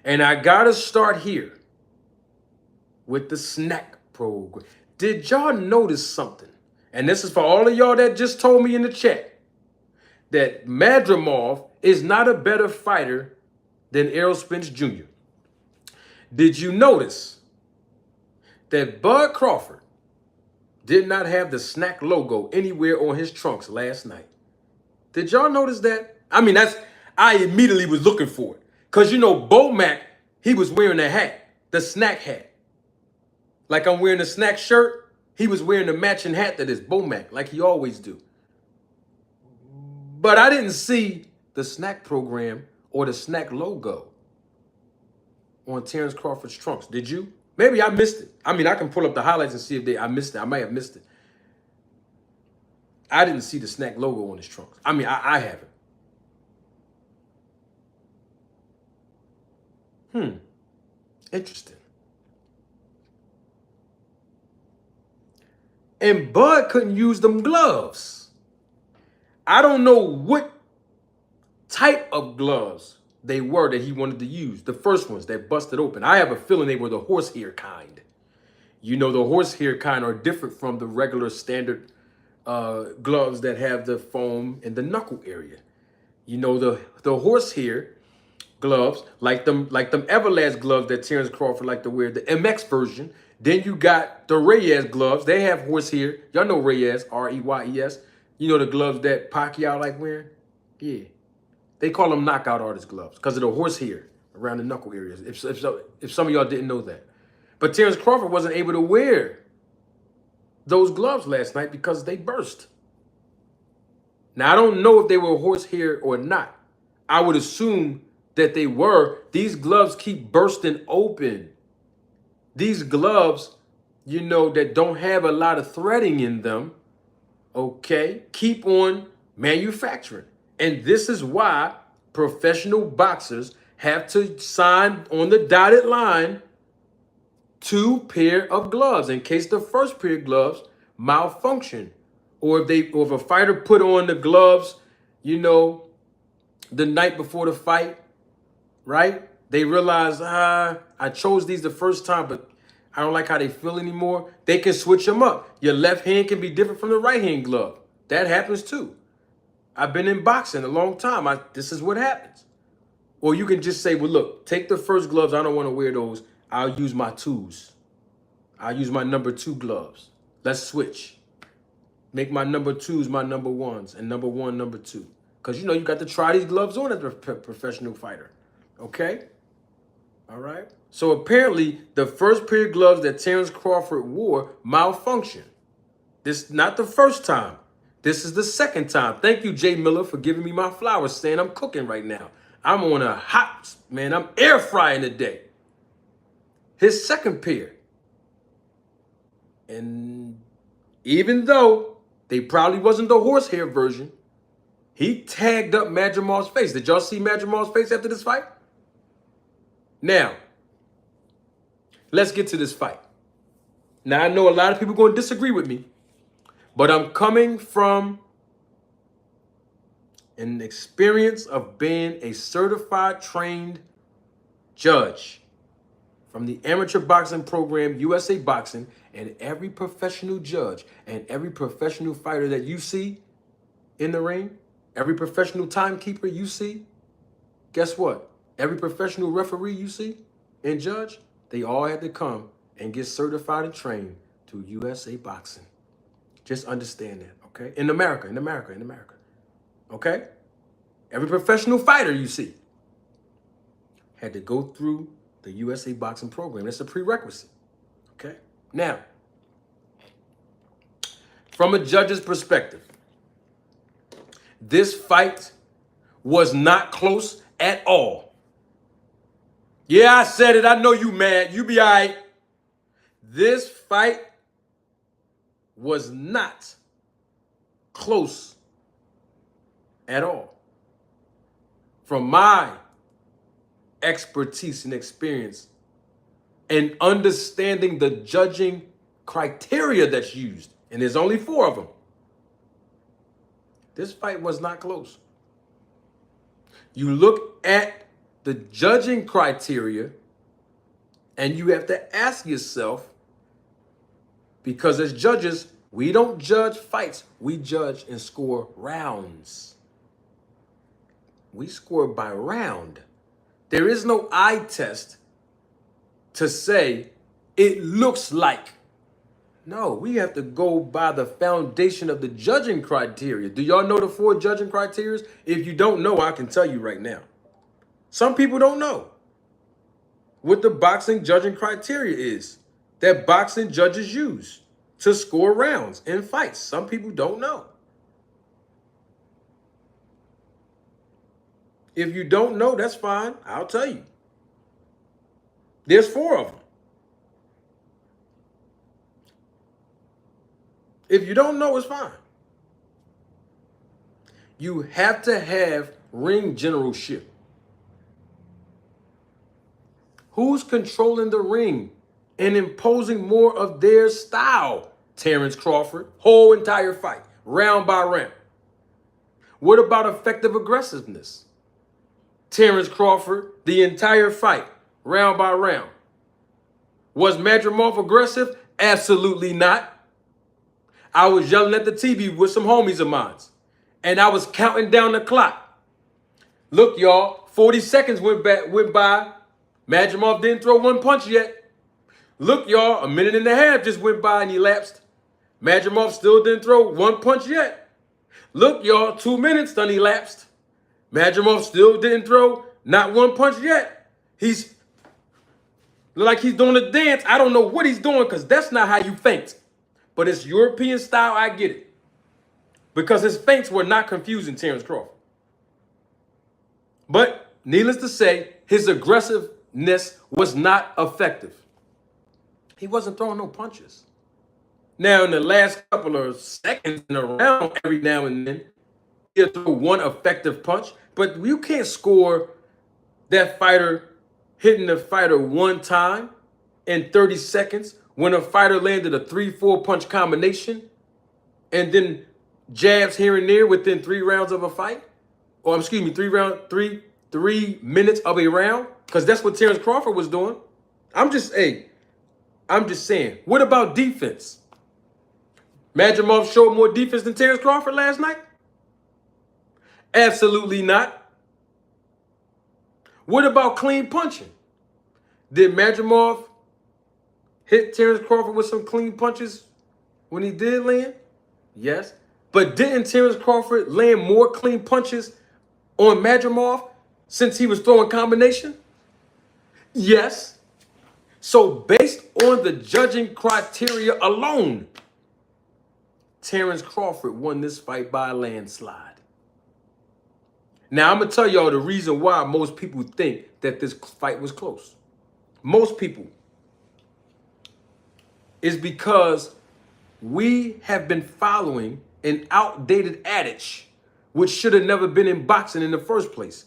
And I got to start here with the SNAC program. Did y'all notice something? And this is for all of y'all that just told me in the chat that Madrimov is not a better fighter than Errol Spence Jr. Did you notice that Bud Crawford did not have the SNAC logo anywhere on his trunks last night? Did y'all notice that? I mean, I immediately was looking for it. Because, you know, Bomac, he was wearing a hat, the SNAC hat. Like I'm wearing a SNAC shirt, he was wearing the matching hat that is Bomac, like he always do. But I didn't see the SNAC program or the SNAC logo on Terence Crawford's trunks. Did you? Maybe I missed it. I mean, I can pull up the highlights and see if I missed it. I might have missed it. I didn't see the SNAC logo on his trunks. I mean, I haven't. Interesting. And Bud couldn't use them gloves. I don't know what type of gloves they were that he wanted to use. The first ones that busted open. I have a feeling they were the horsehair kind. You know, the horsehair kind are different from the regular standard gloves that have the foam in the knuckle area. You know, the horsehair gloves, like them Everlast gloves that Terence Crawford like to wear, the MX version. Then you got the Reyes gloves. They have horsehair. Y'all know Reyes, R-E-Y-E-S. You know the gloves that Pacquiao like wearing? Yeah. They call them knockout artist gloves because of the horsehair around the knuckle areas, if some of y'all didn't know that. But Terence Crawford wasn't able to wear those gloves last night because they burst. Now, I don't know if they were horsehair or not. I would assume that they were. These gloves keep bursting open. These gloves, you know, that don't have a lot of threading in them, okay, keep on manufacturing. And this is why professional boxers have to sign on the dotted line 2 pair of gloves in case the first pair of gloves malfunction. Or if a fighter put on the gloves, you know, the night before the fight, right? They realize, I chose these the first time, but I don't like how they feel anymore. They can switch them up. Your left hand can be different from the right hand glove. That happens too. I've been in boxing a long time. This is what happens. Or you can just say, well, look, take the first gloves. I don't want to wear those. I'll use my 2s. I'll use my number 2 gloves. Let's switch. Make my number 2s my number 1s and number 1, number 2. Because, you know, you got to try these gloves on as a professional fighter. Okay? All right? So apparently, the first pair of gloves that Terence Crawford wore malfunctioned. This not the first time. This is the second time. Thank you, Jay Miller, for giving me my flowers, saying I'm cooking right now. I'm on a hot, man, I'm air frying today. His second pair. And even though they probably wasn't the horsehair version, he tagged up Madrimov's face. Did y'all see Madrimov's face after this fight? Now, let's get to this fight. Now, I know a lot of people are going to disagree with me, but I'm coming from an experience of being a certified trained judge from the amateur boxing program, USA Boxing, and every professional judge and every professional fighter that you see in the ring, every professional timekeeper you see, guess what? Every professional referee you see and judge, they all had to come and get certified and trained to USA Boxing. Just understand that, okay? In America. Okay? Every professional fighter you see had to go through the USA Boxing program. That's a prerequisite, okay? Now, from a judge's perspective, this fight was not close at all. Yeah, I said it. I know you mad. You be all right. This fight was not close at all. From my expertise and experience and understanding the judging criteria that's used, and there's only 4 of them, this fight was not close. You look at the judging criteria, and you have to ask yourself, because as judges, we don't judge fights. We judge and score rounds. We score by round. There is no eye test to say it looks like. No, we have to go by the foundation of the judging criteria. Do y'all know the 4 judging criteria? If you don't know, I can tell you right now. Some people don't know what the boxing judging criteria is that boxing judges use to score rounds in fights. Some people don't know. If you don't know, that's fine. I'll tell you. There's 4 of them. If you don't know, it's fine. You have to have ring generalship. Who's controlling the ring and imposing more of their style? Terence Crawford, whole entire fight, round by round. What about effective aggressiveness? Terence Crawford, the entire fight, round by round. Was Madrimov aggressive? Absolutely not. I was yelling at the TV with some homies of mine, and I was counting down the clock. Look, y'all, 40 seconds went by. Madrimov didn't throw 1 punch yet. Look, y'all, a minute and a half just went by and elapsed. Madrimov still didn't throw 1 punch yet. Look, y'all, 2 minutes done elapsed. Madrimov still didn't throw not 1 punch yet. He's like he's doing a dance. I don't know what he's doing because that's not how you feint. But it's European style, I get it. Because his feints were not confusing Terence Crawford. But needless to say, his aggressiveness was not effective. He wasn't throwing no punches. Now, in the last couple of seconds in a round, every now and then, he'll throw 1 effective punch. But you can't score that fighter hitting the fighter 1 time in 30 seconds when a fighter landed a 3-4 punch combination and then jabs here and there within 3 rounds of a fight. Or excuse me, 3 minutes of a round. Because that's what Terence Crawford was doing. I'm just saying. What about defense? Madrimov showed more defense than Terence Crawford last night? Absolutely not. What about clean punching? Did Madrimov hit Terence Crawford with some clean punches when he did land? Yes. But didn't Terence Crawford land more clean punches on Madrimov since he was throwing combination? Yes. So based on the judging criteria alone, Terence Crawford won this fight by a landslide. Now, I'm going to tell y'all the reason why most people think that this fight was close. Most people. Is because we have been following an outdated adage, which should have never been in boxing in the first place.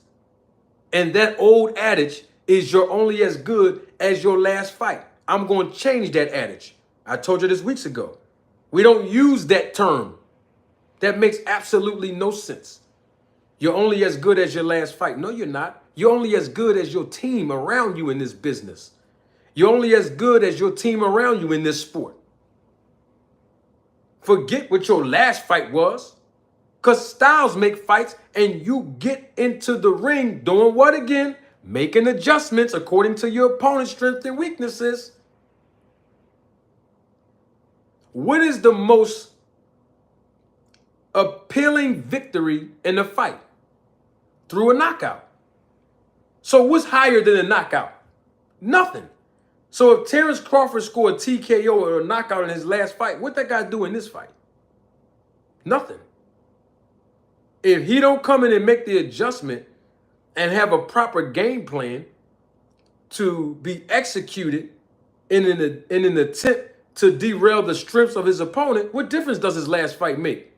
And that old adage is you're only as good as your last fight. I'm going to change that adage. I told you this weeks ago. We don't use that term. That makes absolutely no sense. You're only as good as your last fight. No, you're not. You're only as good as your team around you in this business. You're only as good as your team around you in this sport. Forget what your last fight was. Because styles make fights and you get into the ring doing what again? Making adjustments according to your opponent's strengths and weaknesses. What is the most appealing victory in a fight? Through a knockout. So what's higher than a knockout? Nothing. So if Terence Crawford scored a TKO or a knockout in his last fight, what that guy do in this fight? Nothing. If he don't come in and make the adjustment and have a proper game plan to be executed in an attempt to derail the strengths of his opponent, what difference does his last fight make?